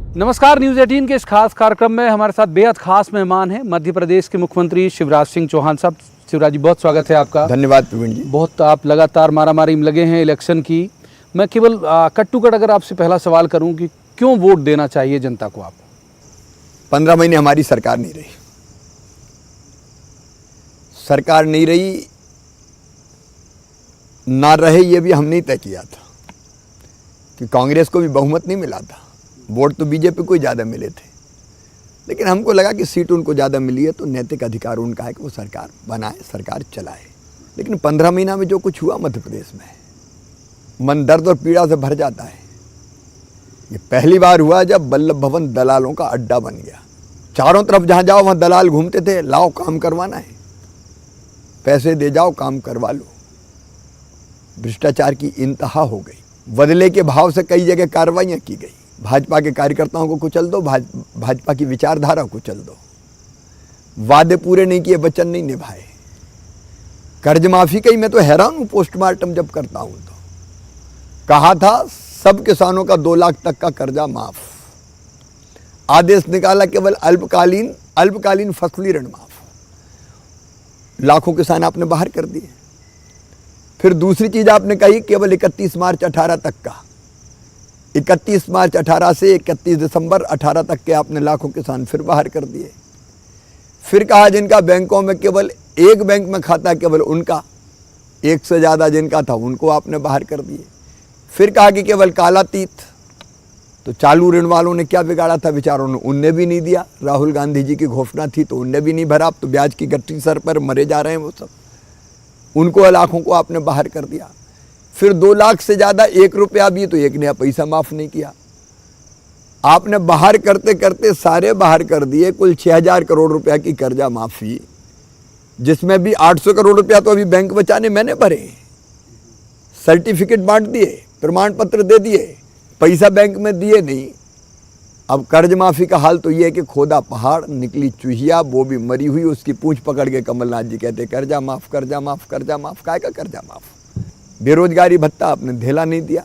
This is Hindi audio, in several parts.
नमस्कार, न्यूज़ 18 के इस खास कार्यक्रम में हमारे साथ बेहद खास मेहमान हैं मध्य प्रदेश के मुख्यमंत्री शिवराज सिंह चौहान साहब। शिवराज जी, बहुत स्वागत है आपका। धन्यवाद प्रवीण जी। बहुत आप लगातार मारामारी में लगे हैं इलेक्शन की। मैं केवल कट टू कट अगर आपसे पहला सवाल करूं कि क्यों वोट देना चाहिए जनता को आप? 15 महीने हमारी सरकार नहीं रही। सरकार नहीं रही, ना रहे ये भी हमने तय किया था कि कांग्रेस को भी बहुमत नहीं मिला था। वोट तो बीजेपी को ही ज़्यादा मिले थे, लेकिन हमको लगा कि सीट उनको ज़्यादा मिली है तो नैतिक अधिकार उनका है कि वो सरकार बनाए, सरकार चलाए। लेकिन 15 महीना में जो कुछ हुआ मध्य प्रदेश में, मन दर्द और पीड़ा से भर जाता है। ये पहली बार हुआ जब वल्लभ भवन दलालों का अड्डा बन गया। चारों तरफ जहाँ जाओ वहाँ दलाल घूमते थे, लाओ काम करवाना है, पैसे दे जाओ काम करवा लो। भ्रष्टाचार की इंतहा हो गई। बदले के भाव से कई जगह कार्रवाइयाँ की गई। भाजपा के कार्यकर्ताओं को कुचल दो, भाजपा की विचारधारा को कुचल दो। वादे पूरे नहीं किए, वचन नहीं निभाए। कर्ज माफी का ही मैं तो हैरान हूँ। पोस्टमार्टम जब करता हूँ तो कहा था सब किसानों का 2 लाख तक का कर्जा माफ। आदेश निकाला केवल अल्पकालीन फसली ऋण माफ। लाखों किसान आपने बाहर कर दिए। फिर दूसरी चीज आपने कही केवल 31 मार्च 18 तक का। 31 मार्च 18 से 31 दिसंबर 18 तक के आपने लाखों किसान फिर बाहर कर दिए। फिर कहा जिनका बैंकों में केवल एक बैंक में खाता केवल उनका, 1 से ज़्यादा जिनका था उनको आपने बाहर कर दिए। फिर कहा कि केवल कालातीत। तो चालू ऋण वालों ने क्या बिगाड़ा था बेचारों ने, उनने भी नहीं दिया। राहुल गांधी जी की घोषणा थी तो उनने भी नहीं भरा। अब तो ब्याज की गट्टी सर पर मरे जा रहे हैं वो सब। उनको लाखों को आपने बाहर कर दिया। फिर 2 लाख से ज़्यादा 1 रुपया भी तो 1 नया पैसा माफ़ नहीं किया। आपने बाहर करते करते सारे बाहर कर दिए। कुल 6000 करोड़ रुपया की कर्जा माफ़ी, जिसमें भी 800 करोड़ रुपया तो अभी बैंक बचाने मैंने भरे। सर्टिफिकेट बांट दिए, प्रमाण पत्र दे दिए, पैसा बैंक में दिए नहीं। अब कर्ज माफ़ी का हाल तो ये है कि खोदा पहाड़, निकली चूहिया, वो भी मरी हुई। उसकी पूंछ पकड़ के कमलनाथ जी कहते कर्जा माफ़, कर्जा माफ़, कर्जा माफ़। काय का कर्जा माफ़? बेरोजगारी भत्ता आपने ढेला नहीं दिया।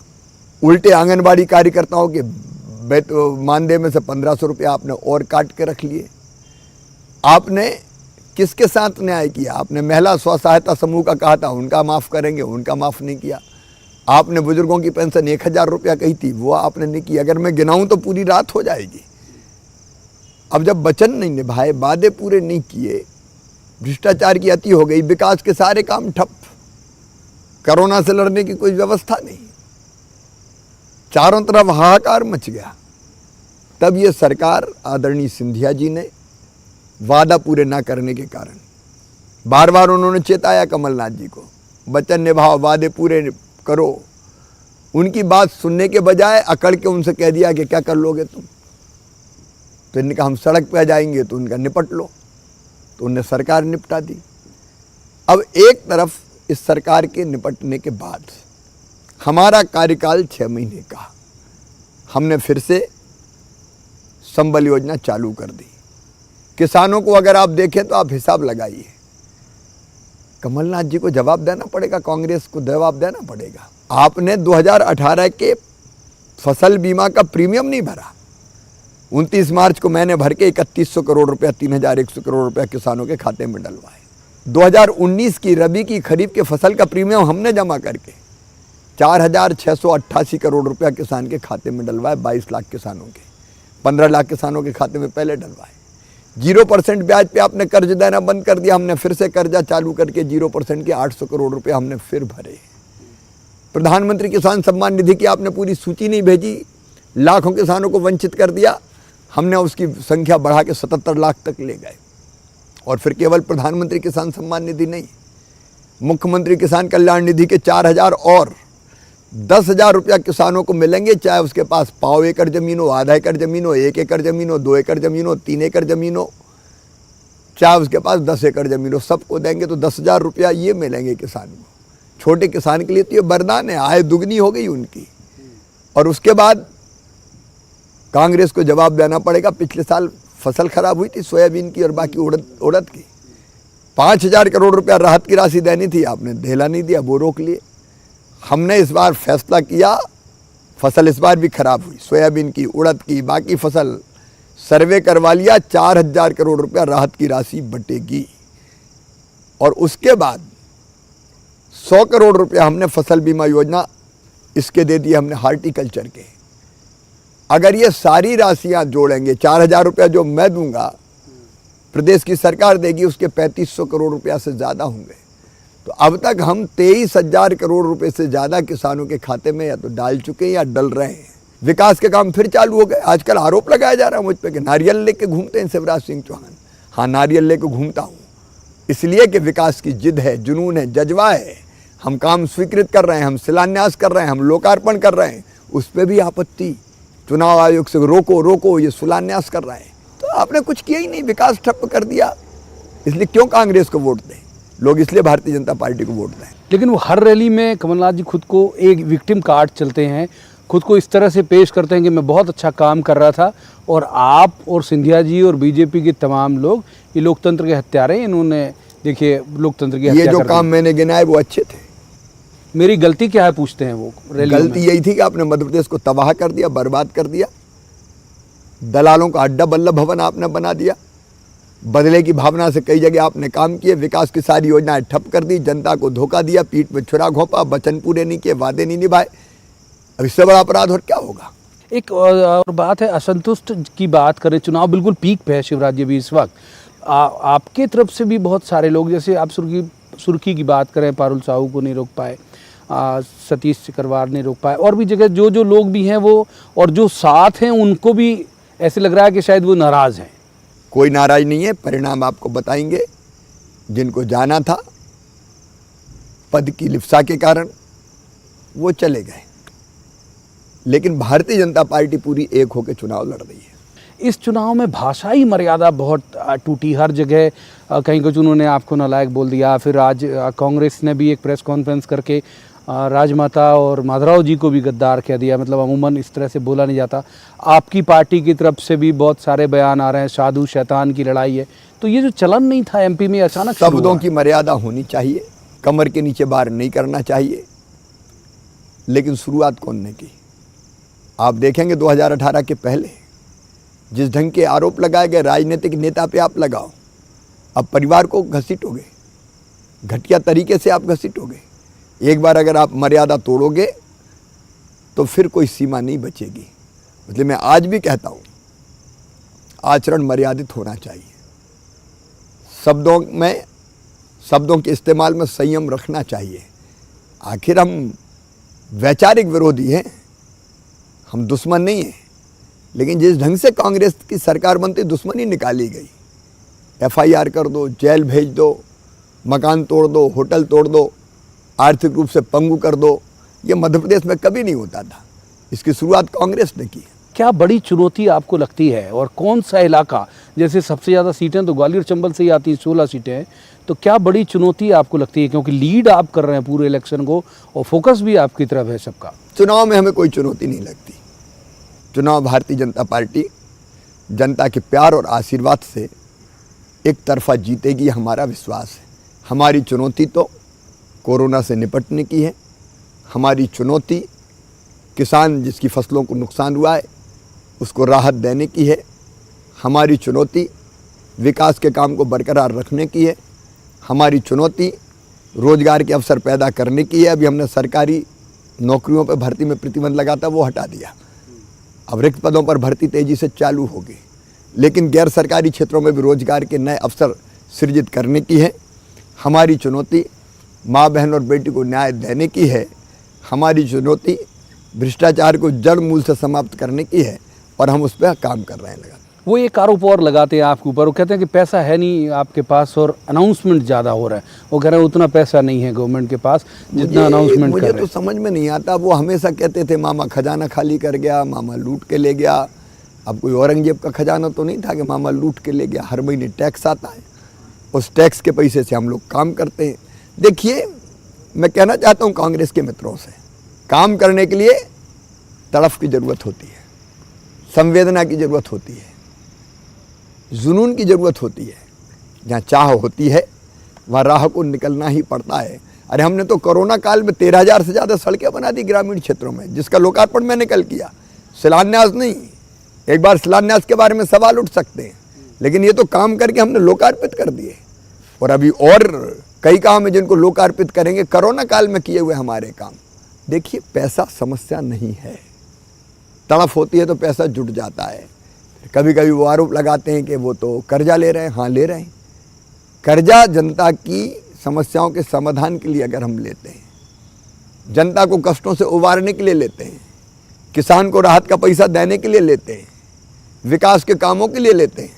उल्टे आंगनबाड़ी कार्यकर्ताओं के मानदेय में से 1500 रुपया आपने और काट के रख लिए। आपने किसके साथ न्याय किया? आपने महिला स्व सहायता समूह का कहा था उनका माफ़ करेंगे, उनका माफ़ नहीं किया। आपने बुजुर्गों की पेंशन 1000 रुपया कही थी, वो आपने नहीं की। अगर मैं गिनाऊं तो पूरी रात हो जाएगी। अब जब वचन नहीं निभाए, वादे पूरे नहीं किए, भ्रष्टाचार की अति हो गई, विकास के सारे काम ठप, कोरोना से लड़ने की कोई व्यवस्था नहीं, चारों तरफ हाहाकार मच गया। तब ये सरकार आदरणीय सिंधिया जी ने वादा पूरे ना करने के कारण बार बार उन्होंने चेताया कमलनाथ जी को, वचन निभाओ, वादे पूरे करो। उनकी बात सुनने के बजाय अकड़ के उनसे कह दिया कि क्या कर लोगे तुम? तो इनने कहा हम सड़क पे आ जाएंगे, तो उनका निपट लो। तो उनने सरकार निपटा दी। अब एक तरफ इस सरकार के निपटने के बाद हमारा कार्यकाल 6 महीने का, हमने फिर से संबल योजना चालू कर दी। किसानों को अगर आप देखें तो आप हिसाब लगाइए, कमलनाथ जी को जवाब देना पड़ेगा, कांग्रेस को जवाब देना पड़ेगा। आपने 2018 के फसल बीमा का प्रीमियम नहीं भरा। 29 मार्च को मैंने भर के 3100 करोड़ रुपया, 3100 करोड़ रुपया किसानों के खाते में डलवाए। 2019 की रबी की खरीफ के फसल का प्रीमियम हमने जमा करके 4688 करोड़ रुपया किसान के खाते में डलवाए। 22 लाख किसानों के, 15 लाख किसानों के खाते में पहले डलवाए। 0% ब्याज पे आपने कर्ज देना बंद कर दिया। हमने फिर से कर्जा चालू करके 0% के 800 करोड़ रुपया हमने फिर भरे। प्रधानमंत्री किसान सम्मान निधि की आपने पूरी सूची नहीं भेजी, लाखों किसानों को वंचित कर दिया। हमने उसकी संख्या बढ़ा के 77 लाख तक ले गए। और फिर केवल प्रधानमंत्री किसान सम्मान निधि नहीं, मुख्यमंत्री किसान कल्याण निधि के 4000 और 10,000 रुपया किसानों को मिलेंगे, चाहे उसके पास 1.5 एकड़ जमीन हो, आधा एकड़ जमीन हो, 1 एकड़ जमीन हो, 2 एकड़ जमीन हो, 3 एकड़ जमीन हो, चाहे उसके पास 10 एकड़ जमीन हो, सबको देंगे। तो 10,000 रुपया ये मिलेंगे किसान को। छोटे किसान के लिए तो ये वरदान है, आय दुगनी हो गई उनकी। और उसके बाद कांग्रेस को जवाब देना पड़ेगा। पिछले साल फसल खराब हुई थी सोयाबीन की और बाकी उड़द की, 5000 करोड़ रुपया राहत की राशि देनी थी, आपने ढेला नहीं दिया, वो रोक लिए। हमने इस बार फैसला किया फसल इस बार भी खराब हुई, सोयाबीन की, उड़द की, बाकी फसल सर्वे करवा लिया, 4,000 करोड़ रुपया राहत की राशि बटेगी। और उसके बाद 100 करोड़ रुपया हमने फसल बीमा योजना इसके दे दिए हमने हार्टिकल्चर के। अगर ये सारी राशियां जोड़ेंगे, 4,000 रुपया जो मैं दूंगा, प्रदेश की सरकार देगी, उसके 3,500 करोड़ रुपया से ज़्यादा होंगे। तो अब तक हम 23,000 करोड़ रुपए से ज़्यादा किसानों के खाते में या तो डाल चुके हैं या डल रहे हैं। विकास के काम फिर चालू हो गए। आजकल आरोप लगाया जा रहा है मुझ पर कि नारियल लेके घूमते हैं शिवराज सिंह चौहान। हाँ, नारियल लेके घूमता हूँ इसलिए कि विकास की जिद है, जुनून है, जज्बा है। हम काम स्वीकृत कर रहे हैं, हम शिलान्यास कर रहे हैं, हम लोकार्पण कर रहे हैं, उस पर भी आपत्ति। चुनाव आयोग से रोको रोको, ये शिलान्यास कर रहे हैं। तो आपने कुछ किया ही नहीं, विकास ठप्प कर दिया। इसलिए क्यों कांग्रेस को वोट दें लोग? इसलिए भारतीय जनता पार्टी को वोट दें। लेकिन वो हर रैली में कमलनाथ जी खुद को एक विक्टिम कार्ड चलते हैं, खुद को इस तरह से पेश करते हैं कि मैं बहुत अच्छा काम कर रहा था, और आप और सिंधिया जी और बीजेपी के तमाम लोग ये लोकतंत्र के हत्यारे, इन्होंने देखिए लोकतंत्र की हत्या ये जो कर काम मैंने गिनाए वो अच्छे थे। मेरी गलती क्या है पूछते हैं वो रैली में। गलती यही थी कि आपने मध्य प्रदेश को तबाह कर दिया, बर्बाद कर दिया। दलालों का अड्डा बल्लभ भवन आपने बना दिया। बदले की भावना से कई जगह आपने काम किए, विकास की सारी योजनाएं ठप कर दी, जनता को धोखा दिया, पीठ में छुरा घोंपा, वचन पूरे नहीं किए, वादे नहीं निभाए। अब इससे बड़ा अपराध और क्या होगा? एक और बात है, असंतुष्ट की बात करें, चुनाव बिल्कुल पीक पे है शिवराज जी भी इस वक्त। आपके तरफ से भी बहुत सारे लोग, जैसे आप सुर्खी की बात करें, पारुल साहू को नहीं रोक पाए, सतीश सिकरवार नहीं रोक पाए, और भी जगह जो जो लोग भी हैं वो, और जो साथ हैं उनको भी ऐसे लग रहा है कि शायद वो नाराज़ हैं। कोई नाराज नहीं है, परिणाम आपको बताएंगे। जिनको जाना था पद की लिप्सा के कारण वो चले गए, लेकिन भारतीय जनता पार्टी पूरी एक होकर चुनाव लड़ रही है। इस चुनाव में भाषाई मर्यादा बहुत टूटी, हर जगह कहीं कुछ उन्होंने आपको नालायक बोल दिया। फिर आज कांग्रेस ने भी एक प्रेस कॉन्फ्रेंस करके राजमाता और माधवराव जी को भी गद्दार कह दिया, मतलब अमूमन इस तरह से बोला नहीं जाता। आपकी पार्टी की तरफ से भी बहुत सारे बयान आ रहे हैं, साधु शैतान की लड़ाई है। तो ये जो चलन नहीं था एमपी में, अचानक शब्दों की मर्यादा होनी चाहिए, कमर के नीचे बार नहीं करना चाहिए। लेकिन शुरुआत कौन ने की? आप देखेंगे 2018 के पहले जिस ढंग के आरोप लगाए गए राजनीतिक नेता पे आप लगाओ, अब परिवार को घसीटोगे, घटिया तरीके से आप घसीटोगे। एक बार अगर आप मर्यादा तोड़ोगे तो फिर कोई सीमा नहीं बचेगी। मतलब मैं आज भी कहता हूँ, आचरण मर्यादित होना चाहिए। शब्दों के इस्तेमाल में संयम रखना चाहिए। आखिर हम वैचारिक विरोधी हैं, हम दुश्मन नहीं हैं। लेकिन जिस ढंग से कांग्रेस की सरकार बनती, दुश्मनी निकाली गई। FIR कर दो, जेल भेज दो, मकान तोड़ दो, होटल तोड़ दो, आर्थिक रूप से पंगु कर दो, ये मध्य प्रदेश में कभी नहीं होता था। इसकी शुरुआत कांग्रेस ने की। क्या बड़ी चुनौती आपको लगती है, और कौन सा इलाका, जैसे सबसे ज़्यादा सीटें तो ग्वालियर चंबल से ही आती हैं, 16 सीटें हैं, तो क्या बड़ी चुनौती आपको लगती है? क्योंकि लीड आप कर रहे हैं पूरे इलेक्शन को और फोकस भी आपकी तरफ है सबका। चुनाव में हमें कोई चुनौती नहीं लगती। चुनाव भारतीय जनता पार्टी जनता के प्यार और आशीर्वाद से एक तरफा जीतेगी, हमारा विश्वास है। हमारी चुनौती तो कोरोना से निपटने की है। हमारी चुनौती किसान जिसकी फसलों को नुकसान हुआ है उसको राहत देने की है। हमारी चुनौती विकास के काम को बरकरार रखने की है। हमारी चुनौती रोजगार के अवसर पैदा करने की है। अभी हमने सरकारी नौकरियों पर भर्ती में प्रतिबंध लगाता, वो हटा दिया। अब रिक्त पदों पर भर्ती तेजी से चालू होगी, लेकिन गैर सरकारी क्षेत्रों में भी रोजगार के नए अवसर सृजित करने की है। हमारी चुनौती माँ बहन और बेटी को न्याय देने की है। हमारी चुनौती भ्रष्टाचार को जड़ मूल से समाप्त करने की है, और हम उस पर काम कर रहे हैं लगातार। वो एक आरोप और लगाते हैं आपके ऊपर, वो कहते हैं कि पैसा है नहीं आपके पास और अनाउंसमेंट ज़्यादा हो रहा है। वो कह रहे हैं उतना पैसा नहीं है गवर्नमेंट के पास जितना अनाउंसमेंट कर रहे हैं। मुझे तो समझ में नहीं आता। वो हमेशा कहते थे मामा खजाना खाली कर गया, मामा लूट के ले गया। अब कोई औरंगजेब का खजाना तो नहीं था कि मामा लूट के ले गया। हर महीने टैक्स आता है, उस टैक्स के पैसे से हम लोग काम करते हैं। देखिए, मैं कहना चाहता हूँ कांग्रेस के मित्रों से, काम करने के लिए तड़फ की ज़रूरत होती है, संवेदना की ज़रूरत होती है, जुनून की ज़रूरत होती है। जहाँ चाह होती है वहाँ राह को निकलना ही पड़ता है। अरे हमने तो कोरोना काल में 13,000 से ज़्यादा सड़कें बना दी ग्रामीण क्षेत्रों में, जिसका लोकार्पण मैंने कल किया। शिलान्यास नहीं, एक बार शिलान्यास के बारे में सवाल उठ सकते हैं, लेकिन ये तो काम करके हमने लोकार्पित कर दिए। और अभी और कई काम है जिनको लोकार्पित करेंगे, कोरोना काल में किए हुए हमारे काम। देखिए, पैसा समस्या नहीं है, तड़फ होती है तो पैसा जुट जाता है। कभी कभी वो आरोप लगाते हैं कि वो तो कर्जा ले रहे हैं। हाँ, ले रहे हैं। कर्जा जनता की समस्याओं के समाधान के लिए अगर हम लेते हैं, जनता को कष्टों से उबारने के लिए लेते हैं, किसान को राहत का पैसा देने के लिए लेते हैं, विकास के कामों के लिए लेते हैं,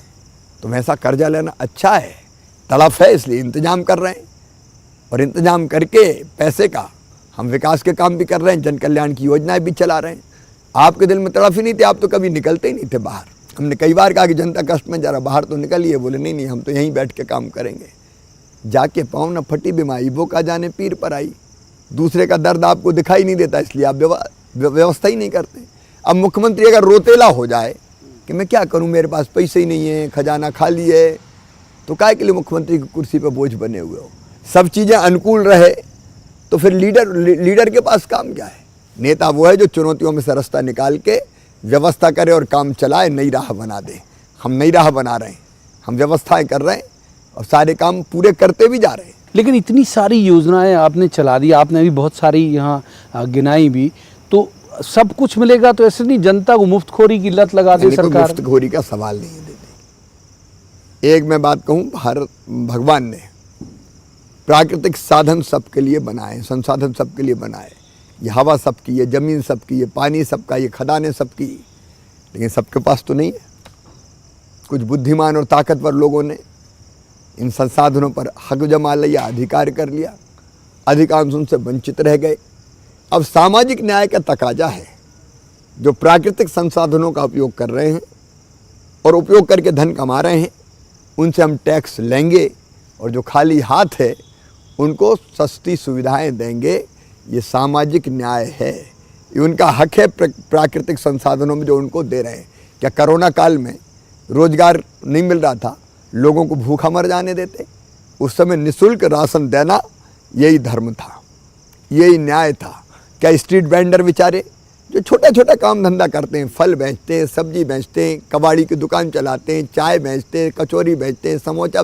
तो वैसा कर्जा लेना अच्छा है। तड़फ है इसलिए इंतजाम कर रहे हैं, और इंतजाम करके पैसे का हम विकास के काम भी कर रहे हैं, जन कल्याण की योजनाएं भी चला रहे हैं। आपके दिल में तड़फ ही नहीं थी, आप तो कभी निकलते ही नहीं थे बाहर। हमने कई बार कहा कि जनता कष्ट में जरा बाहर तो निकलिए, बोले नहीं हम तो यहीं बैठ के काम करेंगे। जाके पाँव न फटी बीमारी, वो का जाने पीर पर आई। दूसरे का दर्द आपको दिखाई नहीं देता, इसलिए आप व्यवस्था ही नहीं करते। अब मुख्यमंत्री अगर रोतेला हो जाए कि मैं क्या करूं, मेरे पास पैसे ही नहीं है, खजाना खाली है, तो काहे के लिए मुख्यमंत्री की कुर्सी पर बोझ बने हुए हो। सब चीज़ें अनुकूल रहे तो फिर लीडर के पास काम क्या है। नेता वो है जो चुनौतियों में से रास्ता निकाल के व्यवस्था करे और काम चलाए, नई राह बना दे। हम नई राह बना रहे हैं, हम व्यवस्थाएं कर रहे हैं और सारे काम पूरे करते भी जा रहे हैं। लेकिन इतनी सारी योजनाएं आपने चला दी, आपने भी बहुत सारी यहाँ गिनाई भी, तो सब कुछ मिलेगा तो ऐसे नहीं जनता को मुफ्तखोरी की लत लगा दे सरकार। मुफ्तखोरी का सवाल नहीं है। देते एक मैं बात कहूँ, भगवान ने प्राकृतिक साधन सबके लिए बनाए, संसाधन सबके लिए बनाए। ये हवा सबकी है, ज़मीन सबकी है, पानी सबका, ये खदानें सबकी, लेकिन सबके पास तो नहीं है। कुछ बुद्धिमान और ताकतवर लोगों ने इन संसाधनों पर हक जमा लिया, अधिकार कर लिया, अधिकांश उनसे वंचित रह गए। अब सामाजिक न्याय का तकाजा है, जो प्राकृतिक संसाधनों का उपयोग कर रहे हैं और उपयोग करके धन कमा रहे हैं, उनसे हम टैक्स लेंगे, और जो खाली हाथ है उनको सस्ती सुविधाएं देंगे। ये सामाजिक न्याय है, ये उनका हक है प्राकृतिक संसाधनों में जो उनको दे रहे हैं। क्या कोरोना काल में रोजगार नहीं मिल रहा था, लोगों को भूखा मर जाने देते? उस समय निःशुल्क राशन देना यही धर्म था, यही न्याय था। क्या स्ट्रीट वेंडर बेचारे जो छोटा छोटा काम धंधा करते हैं, फल बेचते हैं, सब्जी बेचते हैं, कबाड़ी की दुकान चलाते हैं, चाय बेचते हैं, कचौरी बेचते हैं, समोसा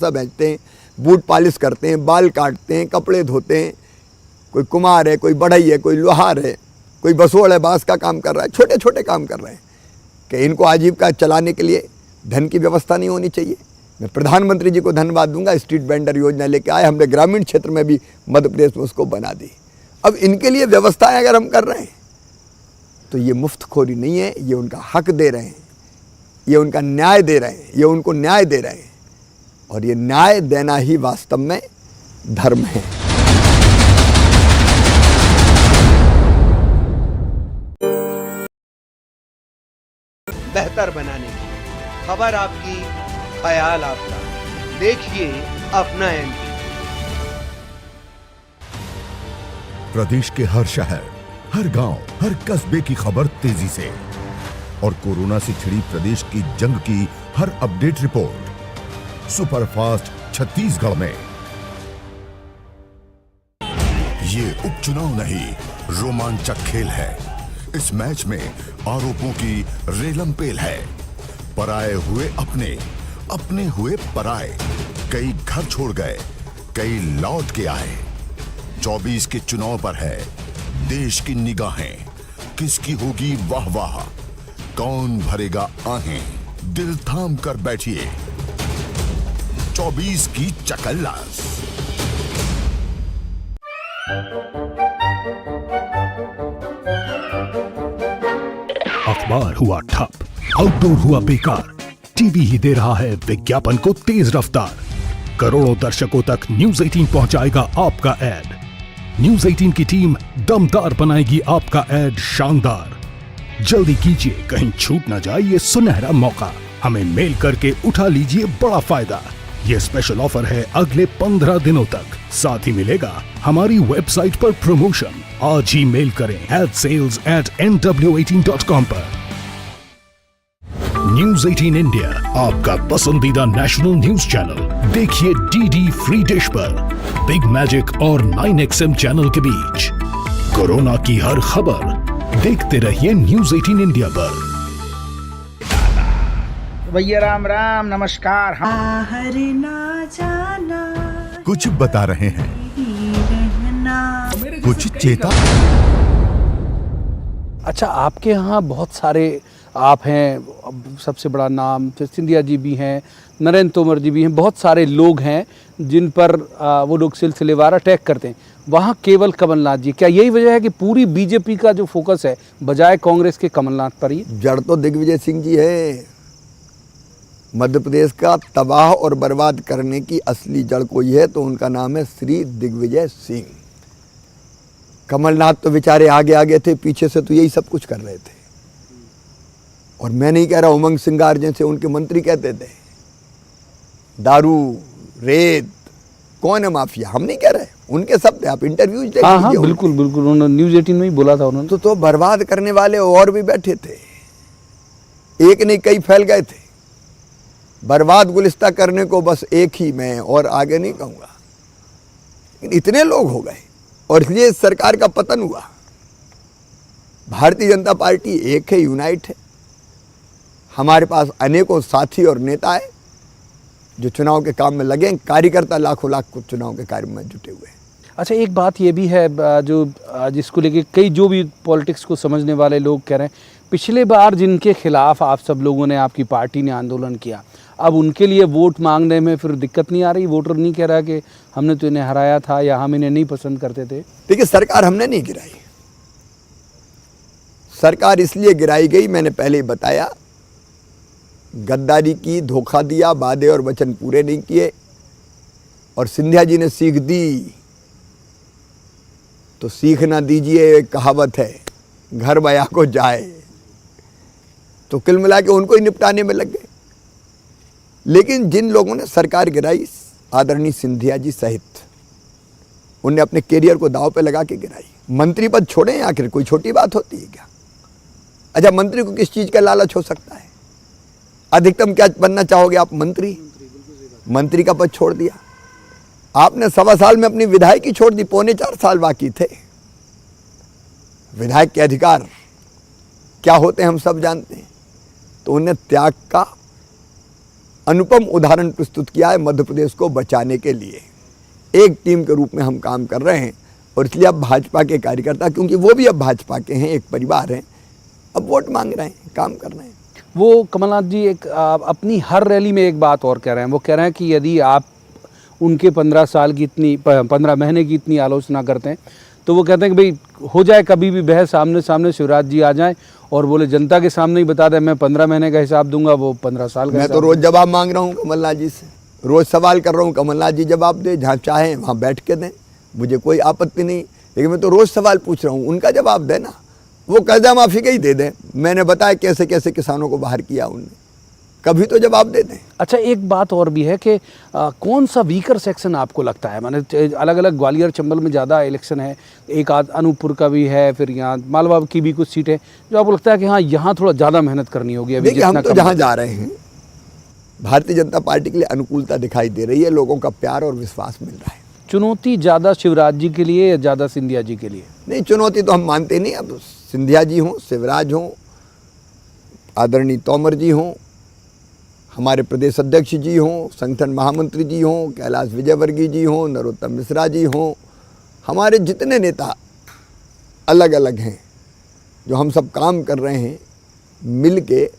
बेचते हैं, बूट पॉलिश करते हैं, बाल काटते हैं, कपड़े धोते हैं, कोई कुम्हार है, कोई बढ़ई है, कोई लोहार है, कोई बसोड़ है, बांस का काम कर रहा है, छोटे छोटे काम कर रहे हैं, कि इनको आजीविका चलाने के लिए धन की व्यवस्था नहीं होनी चाहिए? मैं प्रधानमंत्री जी को धन्यवाद दूंगा, स्ट्रीट वेंडर योजना लेके आए, हमने ग्रामीण क्षेत्र में भी मध्य प्रदेश में उसको बना दी। अब इनके लिए व्यवस्थाएं अगर हम कर रहे हैं तो ये मुफ्तखोरी नहीं है, ये उनका हक दे रहे हैं, ये उनका न्याय दे रहे हैं, ये उनको न्याय दे रहे हैं, और ये न्याय देना ही वास्तव में धर्म है। बेहतर बनाने की खबर आपकी, ख्याल आपका, देखिए अपना एमपी। प्रदेश के हर शहर, हर गांव, हर कस्बे की खबर तेजी से, और कोरोना से छिड़ी प्रदेश की जंग की हर अपडेट रिपोर्ट सुपरफास्ट छत्तीसगढ़ में। ये उपचुनाव नहीं, रोमांचक खेल है। इस मैच में आरोपों की रेलम पेल है। पराए हुए अपने, अपने हुए पराए। कई घर छोड़ गए, कई लौट के आए। 24 के चुनाव पर है देश की निगाहें। किसकी होगी वाह वाह, कौन भरेगा आहें? दिल थाम कर बैठिए, 24 की चकल्लास। अखबार हुआ ठप, आउटडोर हुआ बेकार, टीवी ही दे रहा है विज्ञापन को तेज रफ्तार। करोड़ों दर्शकों तक न्यूज 18 पहुंचाएगा आपका ऐड। न्यूज 18 की टीम दमदार बनाएगी आपका ऐड शानदार। जल्दी कीजिए, कहीं छूट ना जाए ये सुनहरा मौका। हमें मेल करके उठा लीजिए बड़ा फायदा। ये स्पेशल ऑफर है अगले 15 दिनों तक। साथ ही मिलेगा हमारी वेबसाइट पर प्रमोशन। आज ही मेल करें sales@nw18.com पर। न्यूज 18 इंडिया आपका पसंदीदा नेशनल न्यूज चैनल। देखिए डीडी फ्री डिश पर बिग मैजिक और 9XM चैनल के बीच कोरोना की हर खबर देखते रहिए न्यूज 18 इंडिया पर। भैया राम राम नमस्कार। हम बाहर ना जाना, कुछ बता रहे हैं, रहना। कुछ चेता। अच्छा, आपके यहाँ बहुत सारे आप हैं, अब सबसे बड़ा नाम फिर सिंधिया जी भी हैं, नरेंद्र तोमर जी भी हैं, बहुत सारे लोग हैं जिन पर वो लोग सिलसिलेवार अटैक करते हैं। वहाँ केवल कमलनाथ जी, क्या यही वजह है कि पूरी बीजेपी का जो फोकस है बजाय कांग्रेस के कमलनाथ पर ही? जड़ तो दिग्विजय सिंह जी है। मध्य प्रदेश का तबाह और बर्बाद करने की असली जड़ कोई है तो उनका नाम है श्री दिग्विजय सिंह। कमलनाथ तो बेचारे आगे आगे थे, पीछे से तो यही सब कुछ कर रहे थे। और मैं नहीं कह रहा, उमंग सिंगार जैसे उनके मंत्री कहते थे दारू रेत कौन है माफिया, हम नहीं कह रहे, उनके शब्द आप इंटरव्यूज देख हाँ हाँ लीजिए। बिल्कुल बिल्कुल, उन्होंने न्यूज़ 18 में ही बोला था उन्होंने। तो बर्बाद करने वाले और भी बैठे थे, एक नहीं कई फैल गए थे। बर्बाद गुलिस्ता करने को बस एक ही मैं, और आगे नहीं कहूँगा, लेकिन इतने लोग हो गए और इसलिए इस सरकार का पतन हुआ। भारतीय जनता पार्टी एक है, यूनाइट है। हमारे पास अनेकों साथी और नेता है जो चुनाव के काम में लगे हैं। कार्यकर्ता लाखों लाख को चुनाव के कार्य में जुटे हुए हैं। अच्छा, एक बात ये भी है जो जिसको लेके कई जो भी पॉलिटिक्स को समझने वाले लोग कह रहे हैं, पिछले बार जिनके खिलाफ आप सब लोगों ने, आपकी पार्टी ने आंदोलन किया, अब उनके लिए वोट मांगने में फिर दिक्कत नहीं आ रही? वोटर नहीं कह रहा कि हमने तो इन्हें हराया था या हम इन्हें नहीं पसंद करते थे? देखिए, सरकार हमने नहीं गिराई। सरकार इसलिए गिराई गई, मैंने पहले ही बताया, गद्दारी की, धोखा दिया, वादे और वचन पूरे नहीं किए। और सिंधिया जी ने सीख दी तो सीख ना दीजिए, एक कहावत है, घर बया को जाए। तो कुल मिला के उनको ही निपटाने में लग गए। लेकिन जिन लोगों ने सरकार गिराई, आदरणीय सिंधिया जी सहित, उनने अपने कैरियर को दांव पे लगा के गिराई। मंत्री पद छोड़े, आखिर कोई छोटी बात होती है क्या? अच्छा, मंत्री को किस चीज का लालच हो सकता है? अधिकतम क्या बनना चाहोगे आप? मंत्री। मंत्री का पद छोड़ दिया आपने, 1.25 साल में अपनी विधायकी छोड़ दी, 3.25 साल बाकी थे। विधायक के अधिकार क्या होते हैं हम सब जानते हैं। तो उन्हें त्याग का अनुपम उदाहरण प्रस्तुत किया है मध्य प्रदेश को बचाने के लिए। एक टीम के रूप में हम काम कर रहे हैं और इसलिए अब भाजपा के कार्यकर्ता, क्योंकि वो भी अब भाजपा के हैं, एक परिवार हैं, अब वोट मांग रहे हैं, काम कर रहे हैं। वो कमलनाथ जी एक अपनी हर रैली में एक बात और कह रहे हैं। वो कह रहे हैं कि यदि आप उनके 15 महीने की इतनी आलोचना करते हैं तो वो कहते हैं कि भाई हो जाए कभी भी बहस, आमने सामने शिवराज जी आ जाएं और बोले जनता के सामने ही बता दें मैं 15 महीने का हिसाब दूंगा, वो 15 साल का। मैं तो रोज जवाब मांग रहा हूँ कमलनाथ जी से, रोज सवाल कर रहा हूँ, कमलनाथ जी जवाब दे, जहाँ चाहें वहाँ बैठ के दें, मुझे कोई आपत्ति नहीं। लेकिन मैं तो रोज सवाल पूछ रहा हूँ, उनका जवाब देना। वो कर्जा माफी का ही दे दें, मैंने बताया कैसे कैसे किसानों को बाहर किया उनने, कभी तो जवाब दे दें। अच्छा, एक बात और भी है कि कौन सा वीकर सेक्शन आपको लगता है? माने अलग अलग ग्वालियर चंबल में ज़्यादा इलेक्शन है, एक आध अनूपपुर का भी है, फिर यहाँ मालवा की भी कुछ सीटें, जो आपको लगता है कि हाँ यहाँ थोड़ा ज़्यादा मेहनत करनी होगी? अभी देखिए, हम तो जहाँ जा रहे हैं भारतीय जनता पार्टी के लिए अनुकूलता दिखाई दे रही है, लोगों का प्यार और विश्वास मिल रहा है। चुनौती ज़्यादा शिवराज जी के लिए या ज़्यादा सिंधिया जी के लिए? नहीं, चुनौती तो हम मानते नहीं। अब सिंधिया जी हों, शिवराज हों, आदरणीय तोमर जी हों, हमारे प्रदेश अध्यक्ष जी हों, संगठन महामंत्री जी हों, कैलाश विजयवर्गीय जी हों, नरोत्तम मिश्रा जी हों, हमारे जितने नेता अलग अलग हैं जो हम सब काम कर रहे हैं, मिल के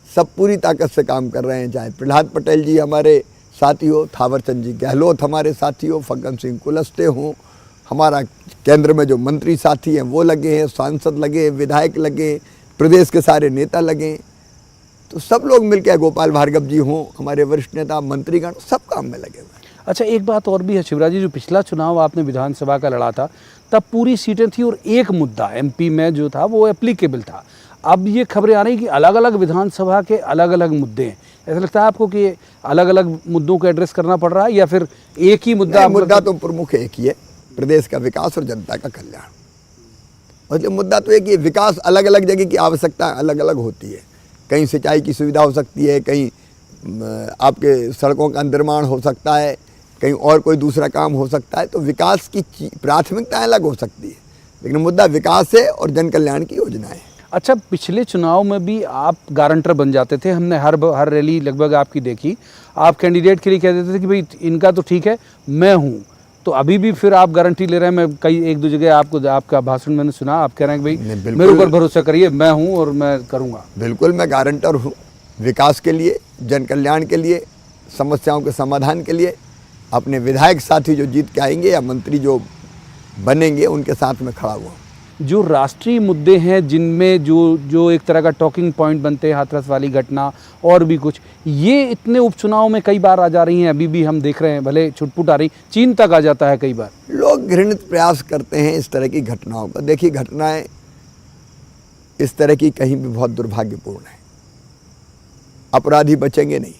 सब पूरी ताकत से काम कर रहे हैं। चाहे प्रहलाद पटेल जी हमारे साथी हो, थावरचंद जी गहलोत हमारे साथी हो, फग्गन सिंह कुलस्ते हों, हमारा केंद्र में जो मंत्री साथी हैं वो लगे हैं, सांसद लगे, विधायक लगे, प्रदेश के सारे नेता लगे, तो सब लोग मिलकर, गोपाल भार्गव जी हों, हमारे वरिष्ठ नेता, मंत्रीगण, सब काम में लगे हुए हैं। अच्छा, एक बात और भी है शिवराज जी, जो पिछला चुनाव आपने विधानसभा का लड़ा था तब पूरी सीटें थी और एक मुद्दा एमपी में जो था वो एप्लीकेबल था। अब ये खबरें आ रही कि अलग अलग विधानसभा के अलग अलग मुद्दे हैं। ऐसा लगता है आपको कि अलग अलग मुद्दों को एड्रेस करना पड़ रहा है या फिर एक ही मुद्दा? मुद्दा तो प्रमुख एक ही है, प्रदेश का विकास और जनता का कल्याण। और जो मुद्दा तो एक ही, विकास अलग अलग जगह की आवश्यकता अलग अलग होती है, कहीं सिंचाई की सुविधा हो सकती है, कहीं आपके सड़कों का निर्माण हो सकता है, कहीं और कोई दूसरा काम हो सकता है। तो विकास की प्राथमिकताएं अलग हो सकती है, लेकिन मुद्दा विकास है और जन कल्याण की योजनाएं हैं। अच्छा, पिछले चुनाव में भी आप गारंटर बन जाते थे, हमने हर रैली लगभग आपकी देखी। आप कैंडिडेट के लिए कह देते थे कि भाई इनका तो ठीक है, मैं हूँ। तो अभी भी फिर आप गारंटी ले रहे हैं। मैं कई एक दो जगह आपका भाषण मैंने सुना, आप कह रहे हैं कि भाई मेरे ऊपर भरोसा करिए, मैं हूँ और मैं करूँगा। बिल्कुल, मैं गारंटर हूँ विकास के लिए, जन कल्याण के लिए, समस्याओं के समाधान के लिए। अपने विधायक साथी जो जीत के आएंगे या मंत्री जो बनेंगे उनके साथ में खड़ा हुआ। जो राष्ट्रीय मुद्दे हैं जिनमें जो एक तरह का टॉकिंग पॉइंट बनते हैं, हाथरस वाली घटना और भी कुछ, ये इतने उपचुनाव में कई बार आ जा रही हैं। अभी भी हम देख रहे हैं, भले छुटपुट आ रही, चीन तक आ जाता है कई बार। लोग घृणित प्रयास करते हैं इस तरह की घटनाओं का। देखिए, घटनाएं इस तरह की कहीं भी बहुत दुर्भाग्यपूर्ण है, अपराधी बचेंगे नहीं।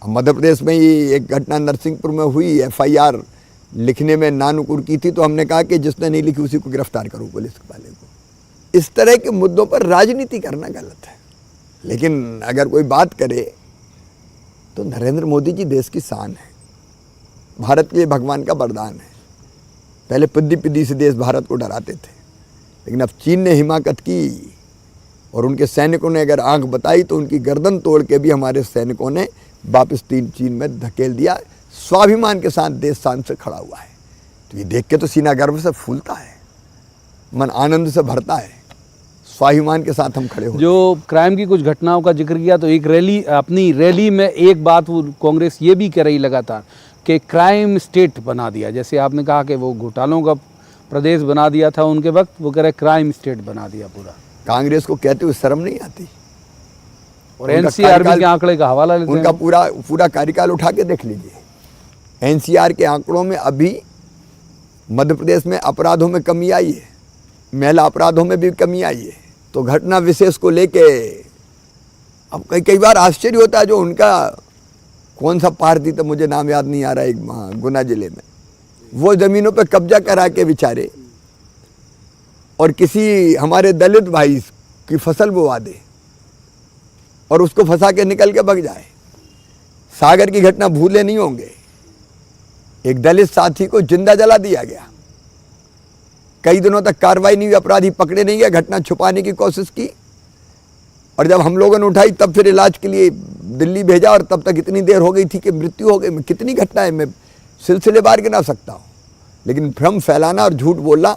मध्य प्रदेश में ही एक घटना नरसिंहपुर में हुई, FIR लिखने में नानुकुर की थी, तो हमने कहा कि जिसने नहीं लिखी उसी को गिरफ्तार करो, पुलिस वाले को। इस तरह के मुद्दों पर राजनीति करना गलत है। लेकिन अगर कोई बात करे तो नरेंद्र मोदी जी देश की शान है, भारत के लिए भगवान का वरदान है। पहले पिद्दी पिद्दी से देश भारत को डराते थे, लेकिन अब चीन ने हिमाकत की और उनके सैनिकों ने अगर आंख बताई तो उनकी गर्दन तोड़ के भी हमारे सैनिकों ने वापस चीन में धकेल दिया। स्वाभिमान के साथ देश शान से खड़ा हुआ है। तो ये देख के तो सीना गर्व से फूलता है, मन आनंद से भरता है। स्वाभिमान के साथ हम खड़े हो। जो क्राइम की कुछ घटनाओं का जिक्र किया, तो एक अपनी रैली में एक बात वो कांग्रेस ये भी कह रही लगातार कि क्राइम स्टेट बना दिया। जैसे आपने कहा कि वो घोटालों का प्रदेश बना दिया था उनके वक्त, वो कह रहे क्राइम स्टेट बना दिया पूरा। कांग्रेस को कहते हुए शर्म नहीं आती? और NCRB के आंकड़े का हवाला लेते हैं। उनका पूरा कार्यकाल उठा के देख लीजिए। NCR के आंकड़ों में अभी मध्य प्रदेश में अपराधों में कमी आई है, महिला अपराधों में भी कमी आई है। तो घटना विशेष को लेके अब कई बार आश्चर्य होता है। जो उनका कौन सा पार्टी, तो मुझे नाम याद नहीं आ रहा, एक गुना जिले में वो ज़मीनों पे कब्जा करा के बेचारे और किसी हमारे दलित भाई की फसल बोवा दे और उसको फंसा के निकल के भाग जाए। सागर की घटना भूले नहीं होंगे, एक दलित साथी को जिंदा जला दिया गया, कई दिनों तक कार्रवाई नहीं हुई, अपराधी पकड़े नहीं गए, घटना छुपाने की कोशिश की और जब हम लोगों ने उठाई तब फिर इलाज के लिए दिल्ली भेजा और तब तक इतनी देर हो गई थी कि मृत्यु हो गई। कितनी घटनाएं मैं सिलसिलेवार गिना सकता हूँ, लेकिन भ्रम फैलाना और झूठ बोलना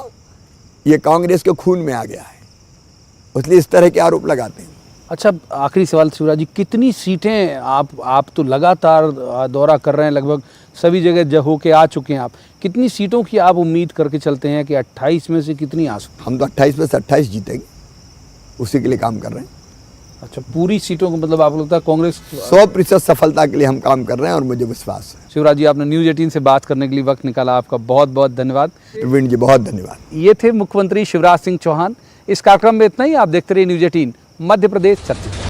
ये कांग्रेस के खून में आ गया है, इसलिए इस तरह के आरोप लगाते हैं। अच्छा, आखिरी सवाल शिवराज जी, कितनी सीटें आप तो लगातार दौरा कर रहे हैं, लगभग सभी जगह होके आ चुके हैं आप, कितनी सीटों की आप उम्मीद करके चलते हैं कि 28 में से कितनी आ सकती? हम तो 28 में से 28 जीतेंगे, उसी के लिए काम कर रहे हैं। अच्छा, पूरी सीटों को मतलब आप लगता है कांग्रेस 100% सफलता के लिए हम काम कर रहे हैं और मुझे विश्वास है। शिवराज जी, आपने न्यूज़ 18 से बात करने के लिए वक्त निकाला, आपका बहुत बहुत धन्यवाद। प्रवीण जी, बहुत धन्यवाद। ये थे मुख्यमंत्री शिवराज सिंह चौहान। इस कार्यक्रम में इतना ही। आप देखते रहिए न्यूज़ 18 मध्य प्रदेश छत्तीसगढ़।